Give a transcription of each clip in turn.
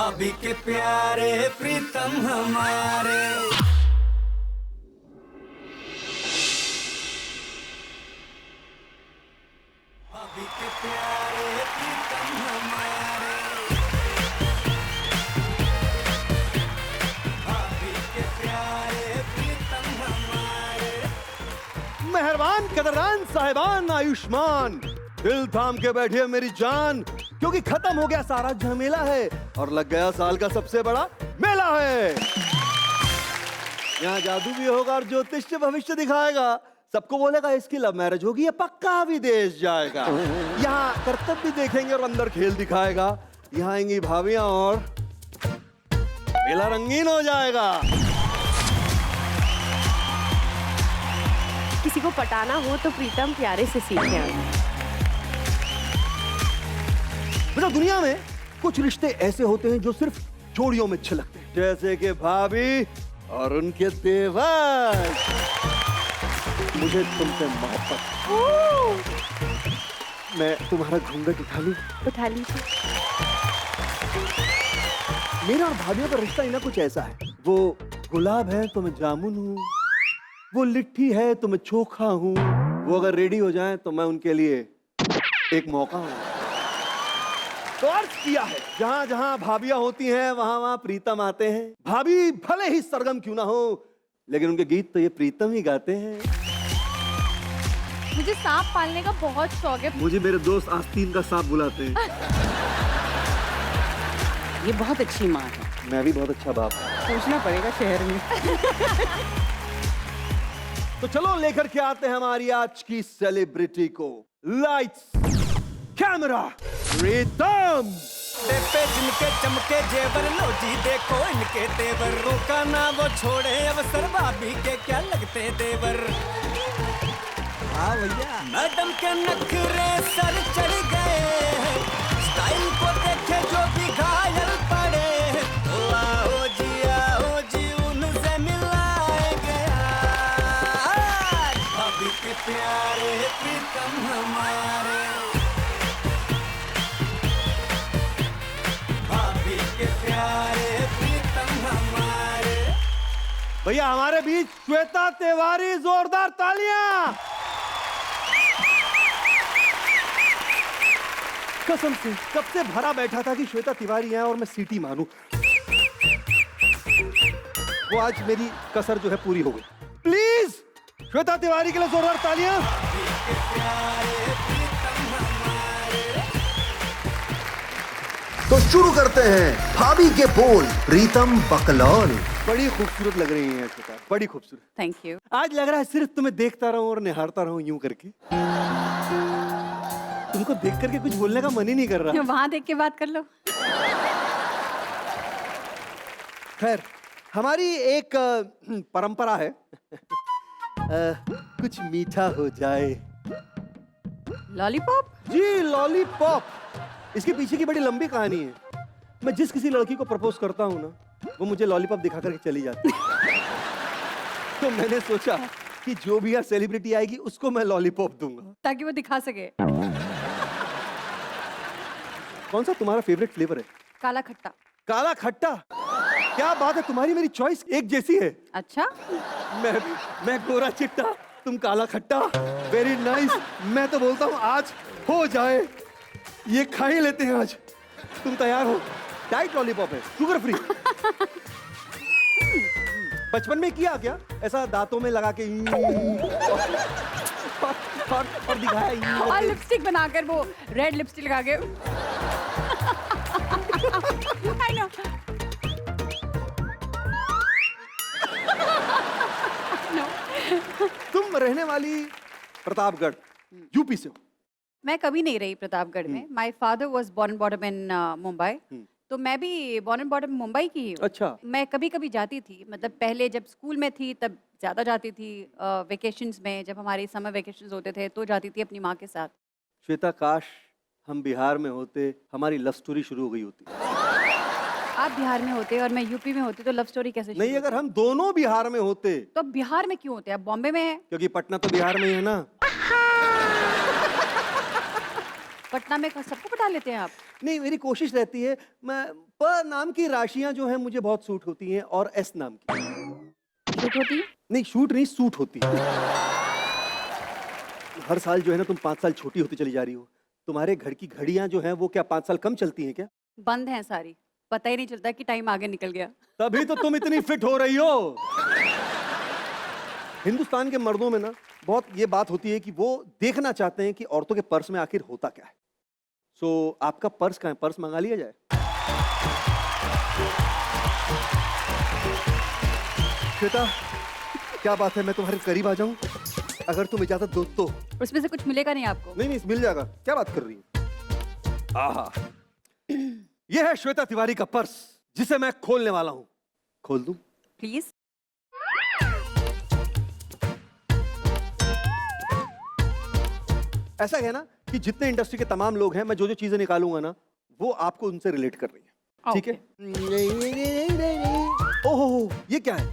भाभी के प्यारे प्रीतम हमारे। भाभी के प्यारे प्रीतम हमारे। भाभी के प्यारे प्रीतम हमारे। मेहरबान, कदरदान, साहिबान, आयुष्मान, दिल थाम के बैठिए मेरी जान, क्योंकि खत्म हो गया सारा झमेला है और लग गया साल का सबसे बड़ा मेला है। यहाँ जादू भी होगा और ज्योतिष से भविष्य दिखाएगा। सबको बोलेगा इसकी लव मैरिज होगी, ये पक्का विदेश जाएगा। यहाँ करतब भी देखेंगे और अंदर खेल दिखाएगा। यहाँ आएंगी भाभियां और मेला रंगीन हो जाएगा। किसी को पटाना हो तो प्रीतम प्यारे से सीखें। मतलब दुनिया में कुछ रिश्ते ऐसे होते हैं जो सिर्फ जोड़ियों में अच्छे लगते हैं, जैसे कि भाभी और उनके देवर। मुझे तुमसे मोहब्बत। मैं तुम्हारा घूंघट उठा लूं? उठा लीजिए। मेरा और भाभियों का रिश्ता ही ना कुछ ऐसा है। वो गुलाब है तो मैं जामुन हूँ, वो लिट्टी है तो मैं चोखा हूँ। वो अगर रेडी हो जाए तो मैं उनके लिए एक मौका हूँ। तो अर्थ किया है, जहां जहां भाभियां होती हैं वहां वहां प्रीतम आते हैं। भाभी भले ही सरगम क्यों ना हो, लेकिन उनके गीत तो ये प्रीतम ही गाते हैं। मुझे सांप पालने का बहुत शौक है। मुझे मेरे दोस्त आस्तीन का सांप बुलाते हैं। ये बहुत अच्छी माँ है। मैं भी बहुत अच्छा बाप हूं। पूछना पड़ेगा शहर में। तो चलो लेकर के आते हैं हमारी आज की सेलिब्रिटी को। लाइट्स, कैमरा, प्रीतम। पे जिनके चमके जेवर, लो जी देखो इनके तेवर। रोका ना वो छोड़े अवसर, भाभी के क्या लगते देवर। हाँ भैया। मैडम के नखरे सर चढ़ गए, स्टाइल को देखे जो भी घायल पड़े। आओ जी उनसे मिलाएंगे आज। भाभी के प्यारे प्रीतम हमारे। भैया हमारे बीच श्वेता तिवारी, जोरदार तालियां। कसम से कब से भरा बैठा था कि श्वेता तिवारी है और मैं सीटी मारूं। वो आज मेरी कसर जो है पूरी हो गई। प्लीज श्वेता तिवारी के लिए जोरदार तालियां। तो शुरू करते हैं भाभी के बोल प्रीतम बकलौल। बड़ी खूबसूरत लग रही हैं श्वेता, बड़ी खूबसूरत। Thank you. आज लग रहा है सिर्फ तुम्हें देखता रहूं और निहारता रहूं यूं करके। तुमको देख करके कुछ बोलने का मन ही नहीं कर रहा। वहां देख के बात कर लो। खैर, हमारी एक परंपरा है कुछ मीठा हो जाए। लॉलीपॉप? जी लॉलीपॉप। इसके पीछे की बड़ी लंबी कहानी है। मैं जिस किसी लड़की को प्रपोज करता हूँ ना, वो मुझे लॉलीपॉप दिखा करके चली जाती है। तो मैंने सोचा कि जो भी यहाँ सेलिब्रिटी आएगी उसको मैं लॉलीपॉप दूंगा, ताकि वो दिखा सके। कौन सा तुम्हारा फेवरेट फ्लेवर है? काला खट्टा। काला खट्टा? क्या बात है, तुम्हारी मेरी चॉइस एक जैसी है। अच्छा। मैं गोरा चिट्टा, तुम काला खट्टा। Very nice. मैं तो बोलता हूँ आज हो जाए, ये खा ही लेते हैं आज। तुम तैयार हो? डाइट लॉलीपॉप है, शुगर फ्री। बचपन में किया क्या ऐसा, दांतों में लगा के और दिखाया और लिपस्टिक बनाकर, वो रेड लिपस्टिक लगा के। I know. No. तुम रहने वाली प्रतापगढ़, यूपी से हो? मैं कभी नहीं रही प्रतापगढ़ में। My father was born bottom in Mumbai, तो मैं भी बोर्न एंड बॉटम मुंबई की हूँ। अच्छा। मैं कभी कभी जाती थी, मतलब पहले जब स्कूल में थी तब ज़्यादा जाती थी। वेकेशंस में, जब हमारे समर वेकेशंस होते थे तो जाती थी अपनी माँ के साथ। श्वेता, काश हम बिहार में होते, हमारी लव स्टोरी शुरू हो गई होती। आप बिहार में होते और मैं यूपी में होती तो लव स्टोरी कैसे शुरू नहीं, अगर हम दोनों बिहार में होते। तो बिहार में क्यों होते? आप बॉम्बे में हैं। क्योंकि पटना तो बिहार में ही है ना। पटना में सबको पटा लेते हैं आप? नहीं, मेरी कोशिश रहती है मैं प नाम की राशियां जो हैं मुझे बहुत सूट होती हैं और एस नाम की शूट होती है? नहीं, शूट नहीं, सूट होती है। हर साल जो है ना तुम 5 साल छोटी होती चली जा रही हो। तुम्हारे घर की घड़ियां जो हैं वो क्या 5 साल कम चलती हैं क्या? बंद हैं सारी, पता ही नहीं चलता कि टाइम आगे निकल गया। तभी तो तुम इतनी फिट हो रही हो। हिंदुस्तान के मर्दों में ना बहुत ये बात होती है कि वो देखना चाहते हैं कि औरतों के पर्स में आखिर होता क्या है। सो आपका पर्स कहाँ है? पर्स मंगा लिया जाए। श्वेता, क्या बात है, मैं तुम्हारे करीब आ जाऊं? अगर तुम इजाजत दो तो। उसमें से कुछ मिलेगा नहीं आपको? नहीं नहीं, मिल जाएगा। क्या बात कर रही है? आहा, यह है श्वेता तिवारी का पर्स जिसे मैं खोलने वाला हूं। खोल दूं? प्लीज। ऐसा है ना कि जितने इंडस्ट्री के तमाम लोग हैं, मैं जो जो चीजें निकालूंगा ना वो आपको उनसे रिलेट कर रही है, ठीक है? ओहो, ये क्या है?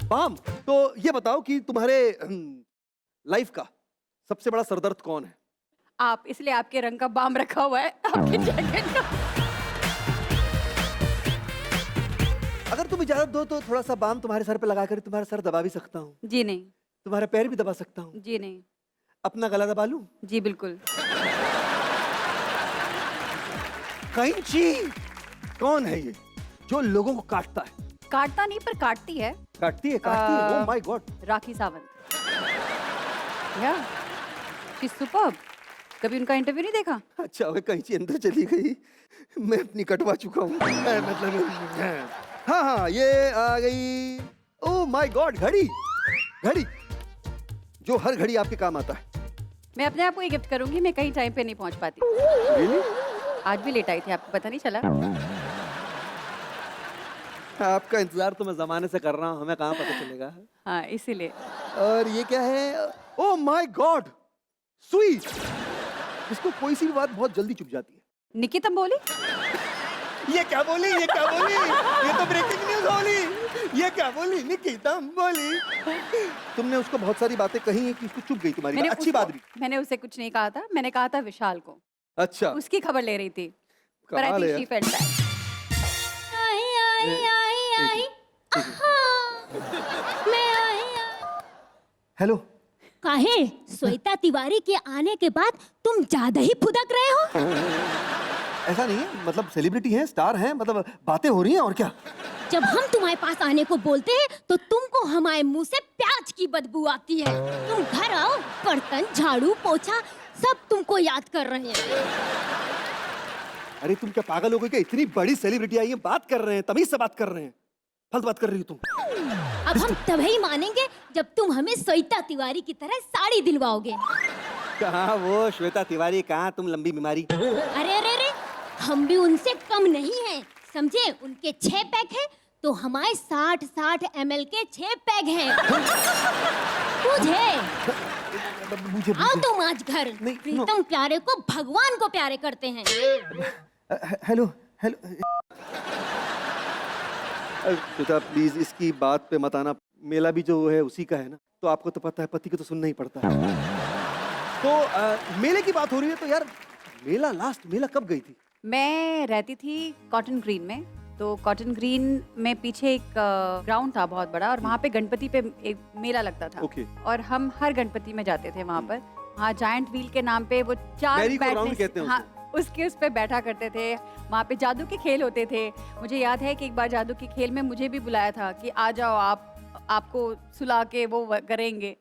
बाम। तो ये बताओ कि तुम्हारे लाइफ का सबसे बड़ा सरदर्द कौन है? आप, इसलिए आपके रंग का बाम रखा हुआ है आपके जैकेट का। अगर तुम इजाजत दो तो थोड़ा सा बाम तुम्हारे सर पे लगा कर तुम्हारा सर दबा भी सकता हूँ, जी नहीं। तुम्हारा पैर भी दबा सकता हूँ, जी नहीं। अपना गला दबा लूं? जी बिल्कुल। कैंची कौन है ये जो लोगों को काटता है? काटता नहीं पर काटती है। काटती है, काटती है। Oh my god. Rakhi Sawant. Yeah she superb. कभी उनका इंटरव्यू नहीं देखा? अच्छा, वे कैंची अंदर चली गई, मैं अपनी कटवा चुका हूँ। मतलब हाँ हाँ, ये आ गई। ओह माय गॉड, घड़ी। घड़ी जो हर घड़ी आपके काम आता है। मैं अपने आप को ये गिफ्ट करूंगी, मैं कहीं टाइम पे नहीं पहुंच पाती। Really? आज भी लेट आई थी, आपको पता नहीं चला? आपका इंतजार तो मैं जमाने से कर रहा हूँ, हमें कहाँ पता चलेगा। हाँ इसीलिए। और ये क्या है? ओह माय गॉड, सुई। इसको कोई सी भी बात बहुत जल्दी चुप जाती है। निकी तुम बोली? ये क्या बोली? ये क्या बोली? ये तो ब्रेकिंग न्यूज बोली। ये क्या बोली? निकिता बोली। तुमने उसको बहुत सारी बातें कही हैं कि उसको चुप गई तुम्हारी बात। अच्छी बात भी। मैंने उसे कुछ नहीं कहा था, मैंने कहा था विशाल को। अच्छा, उसकी खबर ले रही थी। पर आई कमाल है think she felt that. Hello. काहे श्वेता तिवारी के आने के बाद तुम ज्यादा ही फुदक रहे हो? ऐसा नहीं है, मतलब सेलिब्रिटी हैं, स्टार हैं, मतलब बातें हो रही हैं और क्या। जब हम तुम्हारे पास आने को बोलते हैं तो तुमको हमारे मुंह से प्याज की बदबू आती है। तुम घर आओ, बर्तन, झाड़ू, पोछा सब तुमको याद कर रहे हैं। अरे तुम क्या पागल हो गई क्या? इतनी बड़ी सेलिब्रिटी आई है, बात कर रहे हैं, तमीज से बात कर रहे हैं। फालतू बात कर रही हो तुम। अब हम तभी मानेंगे जब तुम हमें श्वेता तिवारी की तरह साड़ी दिलवाओगे। कहाँ वो श्वेता तिवारी, कहाँ तुम लंबी बीमारी। अरे अरे अरे, हम भी उनसे कम नहीं हैं, समझे? उनके 6 पैक हैं तो हमारे 60-60 ml के 6 पैक हैं। मुझे आओ तुम आज घर। नहीं, प्रीतम प्यारे को भगवान को प्यारे करते हैं। Hello hello. श्वेता प्लीज इसकी बात पे मत आना। मेला भी जो है उसी का है ना, तो आपको तो पता है पति को तो सुनना ही पड़ता है। तो मेले की बात हो रही है तो यार, मेला लास्ट मेला कब गई थी? मैं रहती थी कॉटन ग्रीन में, तो कॉटन ग्रीन में पीछे एक ग्राउंड था बहुत बड़ा, और वहाँ पे गणपति पे एक मेला लगता था। Okay. और हम हर गणपति में जाते थे वहाँ पर। हाँ, जायंट व्हील के नाम पे वो 4 Merry go round बैठने कहते हैं हाँ, उसके उस पे बैठा करते थे। वहाँ पे जादू के खेल होते थे। मुझे याद है कि एक बार जादू के खेल में मुझे भी बुलाया था कि आ जाओ, आपको सुला के वो करेंगे।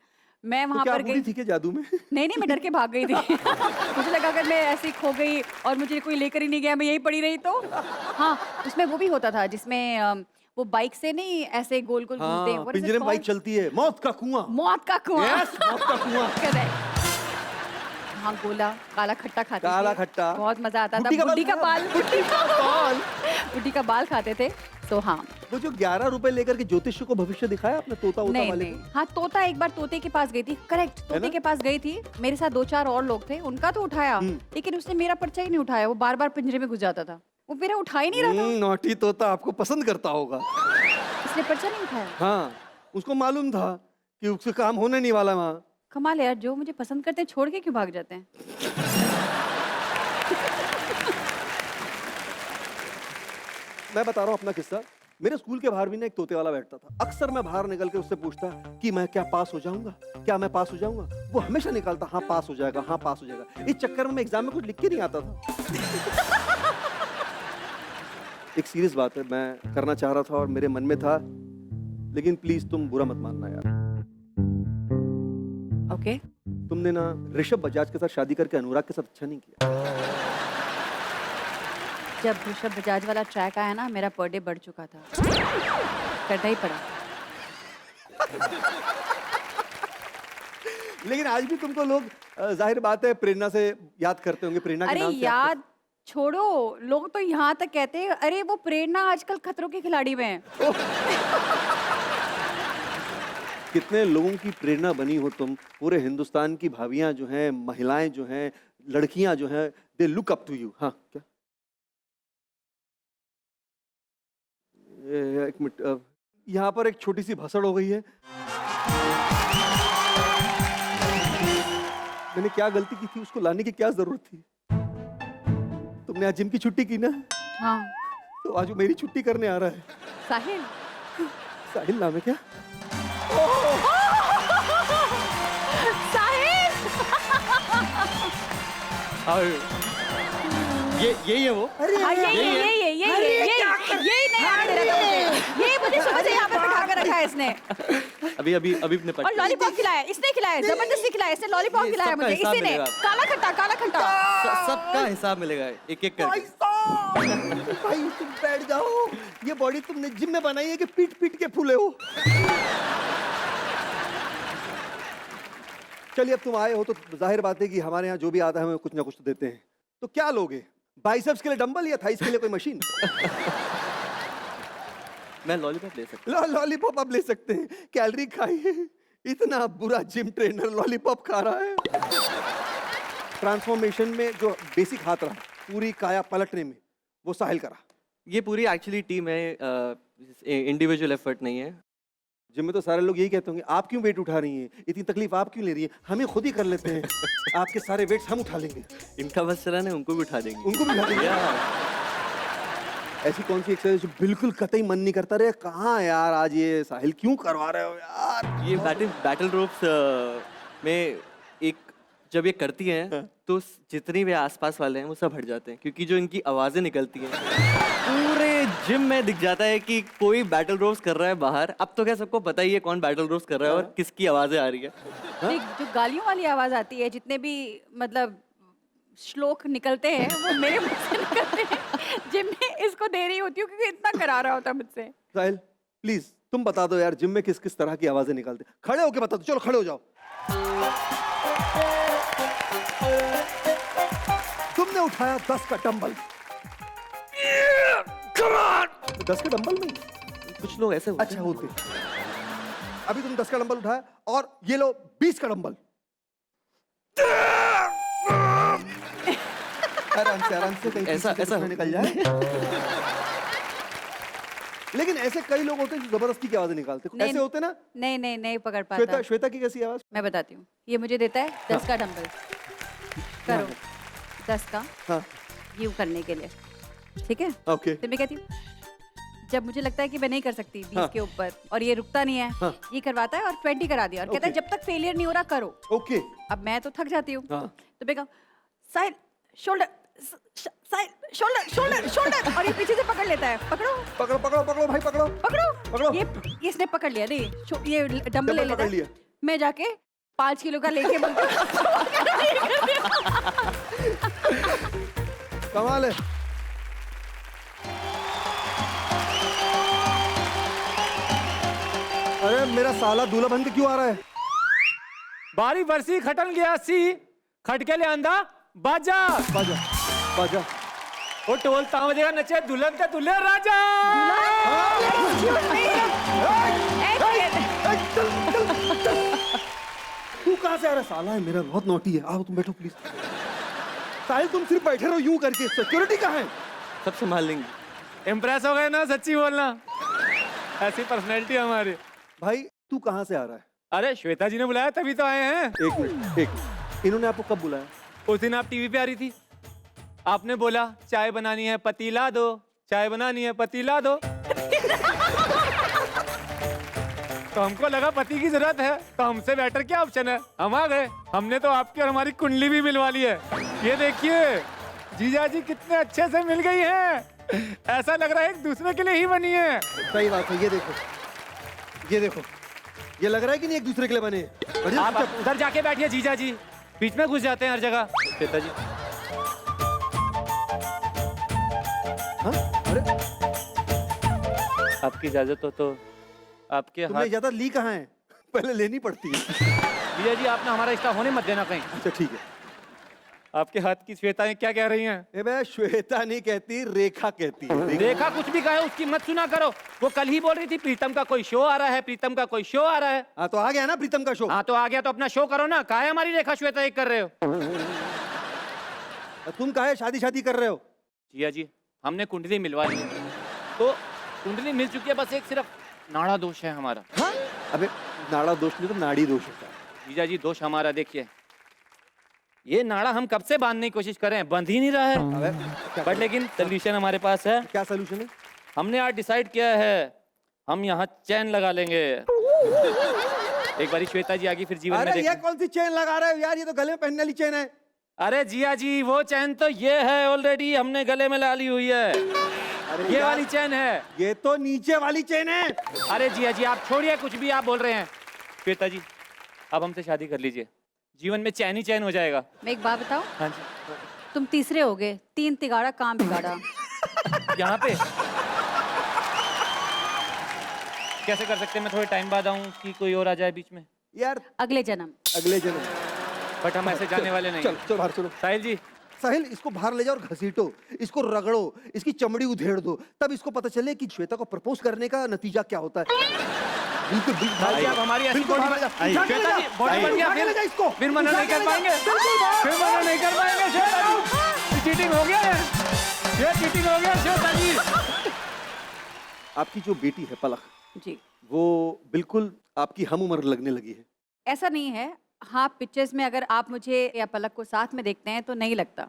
मैं वहाँ पर गई थी क्या जादू में? नहीं, मैं डर के भाग गई थी। मुझे लगा अगर मैं ऐसे खो गई और मुझे कोई लेकर ही नहीं गया, मैं यहीं पड़ी रही तो। हाँ, उसमें वो भी होता था जिसमें वो बाइक से नहीं ऐसे गोल गोल घूमते हैं। पिंजरे में बाइक चलती है, मौत का कुआं। मौत का कुआं। Yes, मौत का कुआं। Correct। हाँ, गोला काला खट्टा खाते काला थे। खट्टा। बहुत मजा आता था। बुड्ढी का बाल। बुड्ढी का बाल खाते थे। तो हाँ, वो जो 11 रुपए लेकर के ज्योतिष को भविष्य दिखाया आपने, तोता नहीं वाले नहीं, हाँ तोता, एक बार तोते के पास गई थी। करेक्ट, तोते के पास गई थी। मेरे साथ 2-4 और लोग थे, उनका तो उठाया, लेकिन उसने मेरा पर्चा ही नहीं उठाया। वो बार बार पिंजरे में घुस जाता था, वो मेरा उठा ही नहीं रहा था। नॉटी तोता आपको पसंद करता होगा, इसने पर्चा नहीं उठाया। हाँ, उसको मालूम था कि उसका काम होने नहीं वाला वहाँ। कमाल है यार, जो मुझे पसंद करते हैं छोड़ के क्यों भाग जाते हैं। मैं बता रहा हूँ अपना किस्सा। मेरे स्कूल के बाहर भी ना एक तोते वाला बैठता था। अक्सर मैं बाहर निकल के उससे पूछता कि मैं क्या पास हो जाऊंगा, क्या मैं पास हो जाऊंगा। वो हमेशा निकालता हाँ पास हो जाएगा, हाँ पास हो जाएगा। इस चक्कर में मैं एग्जाम में कुछ लिख के नहीं आता था। एक सीरियस बात है, मैं करना चाह रहा था और मेरे मन में था, लेकिन प्लीज तुम बुरा मत मानना यार। ओके तुमने ना ऋषभ बजाज के साथ शादी करके अनुराग के साथ अच्छा नहीं किया। जब ऋषभ बजाज वाला ट्रैक आया ना, मेरा पर डे बढ़ चुका था, करना ही पड़ा। लेकिन आज भी तुमको लोग जाहिर बात है प्रेरणा से याद करते होंगे, प्रेरणा के अरे नाम से याद छोड़ो, लोग तो यहाँ तक कहते हैं अरे वो प्रेरणा आजकल खतरों के खिलाड़ी में है। कितने लोगों की प्रेरणा बनी हो तुम। पूरे हिंदुस्तान की भाभियां जो हैं, महिलाएं जो हैं, लड़कियां जो हैं, they look up to you. हाँ क्या एक मिनट, यहाँ पर एक छोटी सी भसड़ हो गई है। मैंने क्या गलती की थी, उसको लाने की क्या जरूरत थी? तुमने आज जिम की छुट्टी की ना, हाँ तो आज वो मेरी छुट्टी करने आ रहा है। साहिल, साहिल नाम है क्या? साहिल ये है वो। अरे हाँ, ये नहीं आने दे रहा था मुझे। ये मुझे सुबह से यहाँ पे बिठा कर रखा है इसने, अभी निपट और लॉलीपॉप खिलाया इसने, खिलाया जबरदस्ती खिलाया इसने, लॉलीपॉप ये खिलाया सबका मुझे हिसाब इसी ने। मिलेगा। काला खट्टा सबका हिसाब मिलेगा एक एक करके। भाई तुम बैठ जाओ। ये बॉडी तुमने जिम में बनाई है कि पीट पीट के फूले हो? चलिए अब तुम आए हो तो जाहिर बात है कि हमारे यहाँ जो भी आता है हमें कुछ ना कुछ तो देते हैं। तो क्या लोगे? बाइसेप्स के लिए डंबल या थाइस के लिए कोई मशीन? मैं लॉलीपॉप ले सकता लॉलीपॉप आप ले सकते हैं। कैलोरी खाइए। इतना बुरा जिम ट्रेनर लॉलीपॉप खा रहा है। ट्रांसफॉर्मेशन में जो बेसिक हाथ रहा पूरी काया पलटने में, वो साहिल करा। ये पूरी एक्चुअली टीम है, इंडिविजुअल एफर्ट नहीं है। जिम में तो सारे लोग यही कहते होंगे आप क्यों वेट उठा रही हैं, इतनी तकलीफ आप क्यों ले रही हैं, हमें खुद ही कर लेते हैं। आपके सारे वेट्स हम उठा लेंगे। इनका बस चला है, उनको भी उठा देंगे। उनको भी उठा देंगे। ऐसी कौन सी एक्सरसाइज जो बिल्कुल कतई मन नहीं करता? रे कहाँ यार आज ये साहिल क्यों करवा रहे हो यार? ये बैटल रोप्स में एक जब ये करती हैं तो जितने भी आसपास वाले हैं वो सब हट जाते हैं, क्योंकि जो इनकी आवाजें निकलती हैं पूरे जिम में दिख जाता है कि कोई बैटल रोप्स कर रहा है बाहर। अब तो क्या सबको पता ही है कौन बैटल रोप्स कर रहा है और किसकी आवाजें आ रही है। देख, जो गालियों वाली आवाज आती है, जितने भी मतलब श्लोक निकलते हैं वो मेरे मुंह से निकलते हैं। जिम में इसको दे रही होती हूँ क्योंकि इतना करा रहा होता है मुझसे। साहिल प्लीज तुम बता दो यार, जिम में किस किस तरह की आवाजें निकालते? खड़े होके बता दो, चलो खड़े हो जाओ। तुमने उठाया 10 का डंबल। 10 का डंबल नहीं, कुछ लोग ऐसे होते अच्छा होते। अभी तुम 10 का डंबल उठाया और ये लो 20 का डंबल। आराम से कहीं ऐसा निकल जाए। लेकिन ऐसे कई लोग होते हैं जो जबरदस्ती की आवाजें निकालते हैं। ऐसे होते ना। नहीं पकड़ पाता। श्वेता की कैसी आवाज? मैं बताती हूँ, ये मुझे देता है 10 का डंबल, करो 10 का हाँ यूं करने के लिए, ठीक है? ओके। फिर मैं कहती हूँ, जब मुझे लगता है कि मैं नहीं कर सकती 20 हाँ। के ऊपर और ये रुकता नहीं है, हाँ। ये करवाता है और 20 करा दिया और कहता है ओके। जब तक फेलियर नहीं हो रहा करो। ओके। अब मैं तो थक जाती हूँ, हाँ। तो मैं कहूँ side shoulder side shoulder shoulder और ये पीछे से पकड़ लेता है। पकड़ो पकड़ो पकड़ो पकड़ो भाई पकड़ो। पकड़ो। ये इसने पकड़ लिया, नहीं ये डंबल ले लेता पकड़ है। लिया। मैं जाके 5 किलो का लेके कमाल है। अरे मेरा साला दूल्हा बन के क्यों आ रहा है? बारी बरसी खटन गया सी, खटके ले आंदा बाजा बाजा बाजा। वो टोल तावदेगा नचे दुल्हन का दुल्हे राजा। तू कहाँ से आ रहा है? साला है मेरा, बहुत नोटी है। आओ तुम बैठो प्लीज। साहिल तुम सिर्फ बैठे रहो यूं करके, सिक्योरिटी कहाँ है? सब संभाल लेंगे। इम्प्रेस हो गए ना, सच्ची बोलना, ऐसी पर्सनैलिटी हमारी। भाई तू कहाँ से आ रहा है? अरे श्वेता जी ने बुलाया तभी तो आए हैं। एक मिनट, इन्होंने आपको कब बुलाया? उस दिन आप टीवी पे आ रही थी, आपने बोला चाय बनानी है, पतीला दो, चाय बनानी है, पतीला दो। तो हमको लगा पति की जरूरत है, तो हमसे बेटर क्या ऑप्शन है, हम आ गए। हमने तो आपकी और हमारी कुंडली भी मिलवा ली है। ये देखिए जीजा जी कितने अच्छे से मिल गई हैं, ऐसा लग रहा है एक दूसरे के लिए ही बनी है। सही बात है, ये देखो, ये देखो, ये लग रहा है कि नहीं एक दूसरे के लिए बने। बढ़िया, आप उधर जाके बैठिए जीजा जी, बीच में घुस जाते हैं हर जगह। श्वेता जी हाँ? अरे आपकी इजाजत हो तो आपके तुमने हाथ। इजाजत ली कहाँ है? पहले लेनी पड़ती है। जीजा जी आपने हमारा रिश्ता होने मत देना कहीं। अच्छा ठीक है। आपके हाथ की श्वेताएं क्या कह रही हैं? ए बे, श्वेता नहीं कहती, रेखा कहती है। रेखा कुछ भी कहे उसकी मत सुना करो। वो कल ही बोल रही थी प्रीतम का कोई शो आ रहा है, प्रीतम का कोई शो आ रहा है। हाँ तो आ गया ना प्रीतम का शो। हाँ तो आ गया तो अपना शो करो ना, काहे हमारी रेखा श्वेता एक कर रहे हो? तुम काहे शादी शादी कर रहे हो? जिया जी हमने कुंडली मिलवा ली है, तो कुंडली मिल चुकी है, बस एक सिर्फ नाड़ा दोष है हमारा। हाँ? अबे नाड़ा दोष नहीं तो नाड़ी दोष होता है। जीजा जी दोष हमारा देखिए, ये नाड़ा हम कब से बांधने की कोशिश कर रहे हैं, बंध ही नहीं रहा है। अबे बट लेकिन सोल्यूशन हमारे पास है। क्या सोल्यूशन है? हमने आज डिसाइड किया है हम यहाँ चैन लगा लेंगे। एक बारी श्वेता जी आगे फिर जीवन में अरे ये देखें। कौन सी चेन लगा रहे हो यार, ये तो गले में पहनने वाली चेन है। अरे जिया जी वो चैन तो ये है, ऑलरेडी हमने गले में ला ली हुई है। अरे ये यार, वाली चैन है। ये तो नीचे वाली चेन है। अरे जिया जी आप छोड़िए, कुछ भी आप बोल रहे हैं। श्वेता जी अब हमसे शादी कर लीजिए, जीवन में चैन ही चैन हो जाएगा। मैं एक बात बताऊं, हाँ जी तुम तीसरे हो गए, 3 तिगाड़ा काम बिगाड़ा। यहाँ पे कैसे कर सकते हैं? मैं थोड़े टाइम बाद आऊँ कि कोई और आ जाए बीच में? यार अगले जन्म। अगले जन्म। बट हम ऐसे जाने वाले नहीं। चल चल बाहर चलो। साहिल जी साहिल इसको बाहर ले जाओ और घसीटो, इसको रगड़ो, इसकी चमड़ी उधेड़ दो, तब इसको पता चले कि श्वेता को प्रपोज करने का नतीजा क्या होता है। बिल्कुल बिल्कुल साहिल जी, आप हमारी ऐसी बिल्कुल बॉडी बाहर ले जा। श्वेता उठा के ले जी जा। बॉडी बन गया, उठा के ले जा इसको। फिर मना उठा नहीं के कर ले जा। पाएंगे, बिल्कुल बाहर। फिर मना नहीं कर पाएंगे। श्वेता जी चीटिंग हो गया है, ये चीटिंग हो गया श्वेता जी। आपकी जो बेटी है पलक, जी वो बिल्कुल आपकी हम उम्र लगने लगी है। ऐसा नहीं है। हाँ पिक्चर्स में अगर आप मुझे या पलक को साथ में देखते हैं तो नहीं लगता,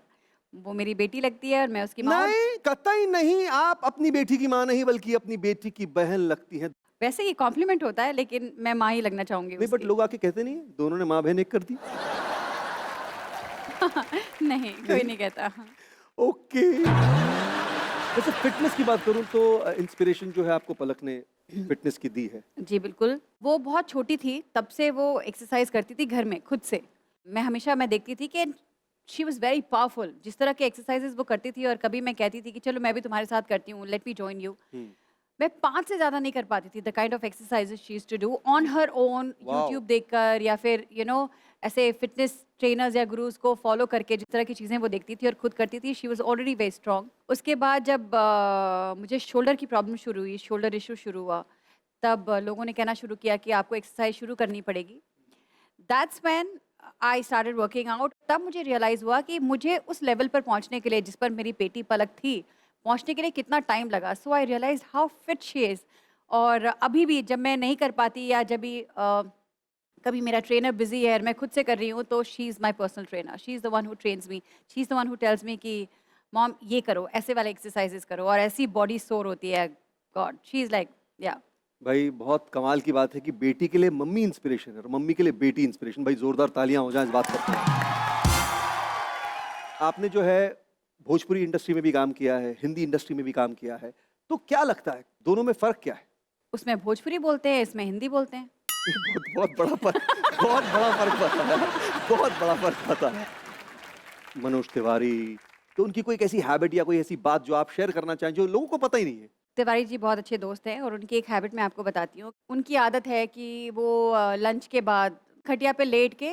वो मेरी बेटी लगती है और मैं उसकी माँ। नहीं कतई नहीं, आप अपनी बेटी की माँ नहीं बल्कि अपनी बेटी की बहन लगती हैं। वैसे ये कॉम्प्लीमेंट होता है, लेकिन मैं माँ ही लगना चाहूंगी नहीं बट उसकी। लोग आके कहते नहीं है, दोनों ने माँ बहन एक कर दी। नहीं कोई नहीं कहता। ओके। वैसे फिटनेस की बात करूं तो इंस्पिरेशन जो है आपको पलक ने फिटनेस की दी है। जी बिल्कुल, वो बहुत छोटी थी तब से वो एक्सरसाइज करती थी घर में खुद से। मैं देखती थी कि शी वॉज वेरी पावरफुल, जिस तरह के एक्सरसाइजेज वो करती थी, और कभी मैं कहती थी कि चलो मैं भी तुम्हारे साथ करती हूँ, लेट मी जॉइन यू। मैं 5 से ज़्यादा नहीं कर पाती थी the kind of exercises she used to do on her own, YouTube देखकर या फिर ऐसे फिटनेस ट्रेनर्स या गुरुज को फॉलो करके जिस तरह की चीज़ें वो देखती थी और खुद करती थी। She was already very strong. उसके बाद जब मुझे शोल्डर की प्रॉब्लम शुरू हुई, शोल्डर इशू शुरू हुआ, तब लोगों ने कहना शुरू किया कि आपको एक्सरसाइज शुरू करनी पड़ेगी। That's when I started working out. तब मुझे रियलाइज़ हुआ कि मुझे उस लेवल पर पहुंचने के लिए जिस पर मेरी बेटी पलक थी, पहुंचने के लिए कितना टाइम लगा। So I realise how fit she is. और अभी भी जब मैं नहीं कर पाती या जब भी कभी मेरा ट्रेनर बिजी है और मैं खुद से कर रही हूँ, तो she is my personal trainer. She is the one who trains me, she is the one who tells me कि मॉम ये करो, ऐसे वाले एक्सरसाइजेस करो, और ऐसी बॉडी सोर होती है। गॉड, शी इज़ लाइक या। भाई बहुत कमाल की बात है कि बेटी के लिए मम्मी इंस्पिरेशन है और मम्मी के लिए बेटी इंस्पिरेशन। भाई जोरदार तालियां हो जाएं इस बात पर। आपने जो है भोजपुरी इंडस्ट्री में भी काम किया है, हिंदी इंडस्ट्री में भी काम किया है, तो क्या लगता है दोनों में फर्क क्या है? उसमें भोजपुरी बोलते हैं, इसमें हिंदी बोलते हैं। बहुत बड़ा फर्क, बहुत बड़ा फर्क पता है, बहुत बड़ा फर्क पता है। मनोज तिवारी, तो उनकी कोई ऐसी हैबिट या कोई ऐसी बात जो आप शेयर करना चाहें जो लोगों को पता ही नहीं है? तिवारी जी बहुत अच्छे दोस्त हैं और उनकी एक हैबिट मैं आपको बताती हूँ। उनकी आदत है कि वो लंच के बाद खटिया पे लेट के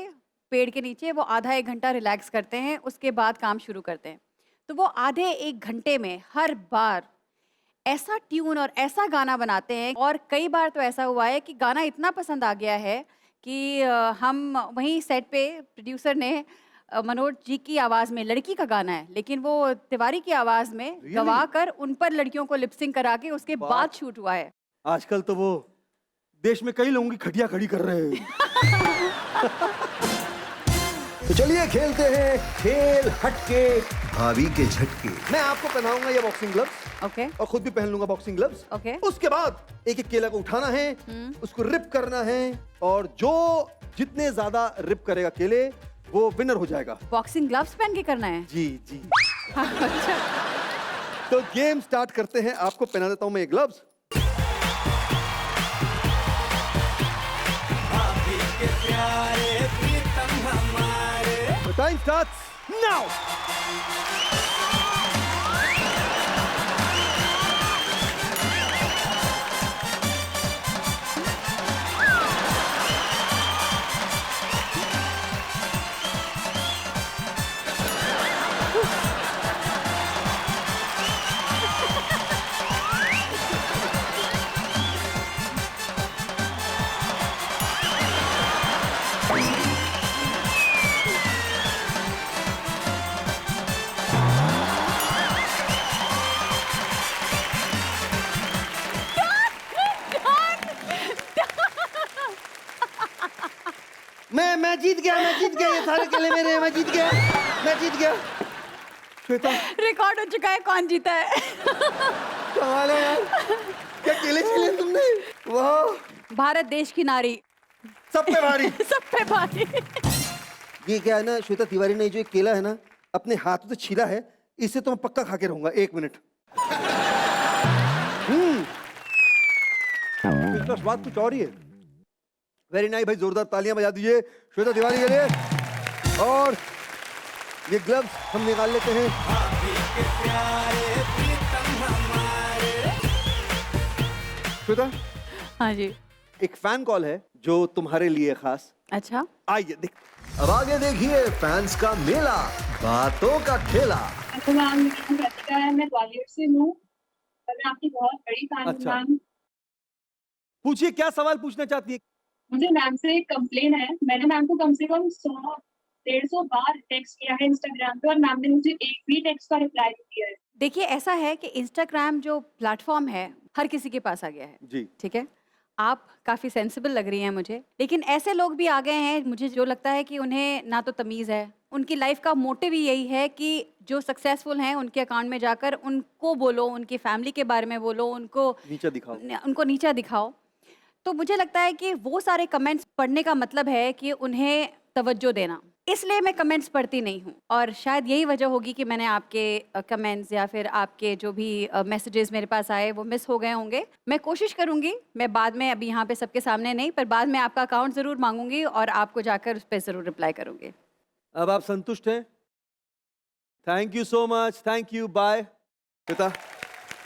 पेड़ के नीचे वो आधा 1 घंटा रिलैक्स करते हैं, उसके बाद काम शुरू करते हैं। तो वो आधे 1 घंटे में हर बार ऐसा ट्यून और ऐसा गाना बनाते हैं, और कई बार तो ऐसा हुआ है कि गाना इतना पसंद आ गया है कि हम वहीं सेट पे प्रोड्यूसर ने मनोज जी की आवाज़ में, लड़की का गाना है लेकिन वो तिवारी की आवाज़ में गवा कर उन पर लड़कियों को लिपसिंग करा के उसके बाद शूट हुआ है। आजकल तो वो देश में कई लोगों की खटिया खड़ी कर रहे हैं। तो चलिए खेलते हैं खेल हटके भाभी के झटके। मैं आपको पहनाऊंगा ये बॉक्सिंग ग्लव्स ओके और खुद भी पहन लूंगा बॉक्सिंग ग्लव्स। ओके उसके बाद एक एक केला को उठाना है, उसको रिप करना है और जो जितने ज्यादा रिप करेगा केले वो विनर हो जाएगा। बॉक्सिंग ग्लव्स पहन के करना है? जी जी। तो गेम स्टार्ट करते हैं। आपको पहना देता हूं मैं ये ग्लव्स। Time starts now. मैं जीत गया, मैं जीत गया। ये सारे केले मेरे हैं, मैं जीत गया, मैं जीत गया। श्वेता रिकॉर्ड हो चुका है, कौन जीता है? कमाल है यार, क्या केले छीले तुमने। वाह, भारत देश की नारी सब पे भारी। सब पे भारी। ये क्या है ना श्वेता तिवारी ने जो एक केला है ना अपने हाथों से छीला है, इसे तो मैं पक्का खा के रहूंगा 1 मिनट। इसका स्वाद कुछ और ही है। वेरी नाइस भाई, जोरदार तालियां बजा दीजिए श्वेता तिवारी के लिए। और ये ग्लव्स हम निकाल लेते हैं। श्वेता हाँ जी। एक फैन कॉल है जो तुम्हारे लिए खास। अच्छा, आइए देख। अब आगे देखिए फैंस का मेला, बातों का खेला। तो मैम, मेरा नाम रतिका है, मैं ग्वालियर से हूँ और मैं आपकी बहुत बड़ी फैन हूँ अच्छा। मैम। पूछिए क्या सवाल पूछना चाहती है। मुझे मैम से एक कंप्लेन है। मैंने मैम को कम से कम 100-150 बार टेक्स्ट किया है इंस्टाग्राम पे और मैम ने मुझे एक भी टेक्स्ट का रिप्लाई नहीं दिया है। देखिए ऐसा है कि इंस्टाग्राम जो प्लेटफॉर्म है हर किसी के पास आ गया है। जी ठीक है, आप काफ़ी सेंसिबल लग रही हैं मुझे, लेकिन ऐसे लोग भी आ गए हैं मुझे जो लगता है कि उन्हें ना तो तमीज़ है, उनकी लाइफ का मोटिव ही यही है कि जो सक्सेसफुल हैं उनके अकाउंट में जाकर उनको बोलो, उनकी फैमिली के बारे में बोलो, उनको नीचा दिखाओ। तो मुझे लगता है कि वो सारे कमेंट्स पढ़ने का मतलब है कि उन्हें तवज्जो देना, इसलिए मैं कमेंट्स पढ़ती नहीं हूँ। और शायद यही वजह होगी कि मैंने आपके कमेंट्स या फिर आपके जो भी मैसेजेस मेरे पास आए वो मिस हो गए होंगे। मैं कोशिश करूँगी, मैं बाद में, अभी यहाँ पे सबके सामने नहीं, पर बाद में आपका अकाउंट ज़रूर मांगूंगी और आपको जाकर उस पर ज़रूर रिप्लाई करूँगी। अब आप संतुष्ट हैं? Thank you so much, thank you, bye. Shweta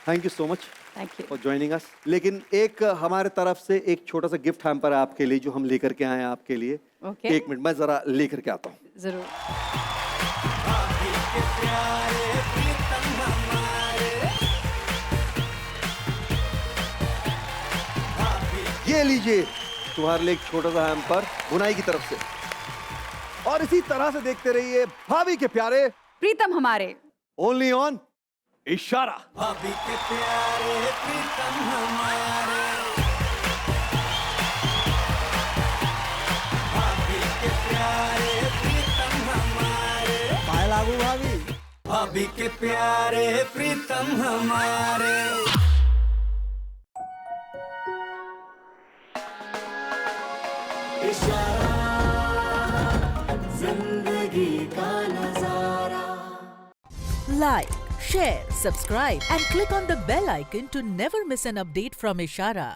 thank you so much thank you. For joining us. लेकिन एक हमारे तरफ से एक छोटा सा गिफ्ट हैम्पर है आपके लिए जो हम लेकर के आए हैं आपके लिए। ओके, 1 मिनट मैं जरा लेकर के आता हूँ। ज़रूर। ये लीजिए तुम्हारे लिए एक छोटा सा हैम्पर बुनाई की तरफ से। और इसी तरह से देखते रहिए भाभी के प्यारे, प्रीतम हमारे, ओनली ऑन इशारा। भाभी के प्यारे प्रीतम हमारे, भाभी के प्यारे प्रीतम हमारे, पाए लागू भाभी, भाभी के प्यारे प्रीतम हमारे। इशारा जिंदगी का नजारा। Like, share, subscribe and click on the bell icon to never miss an update from Ishara.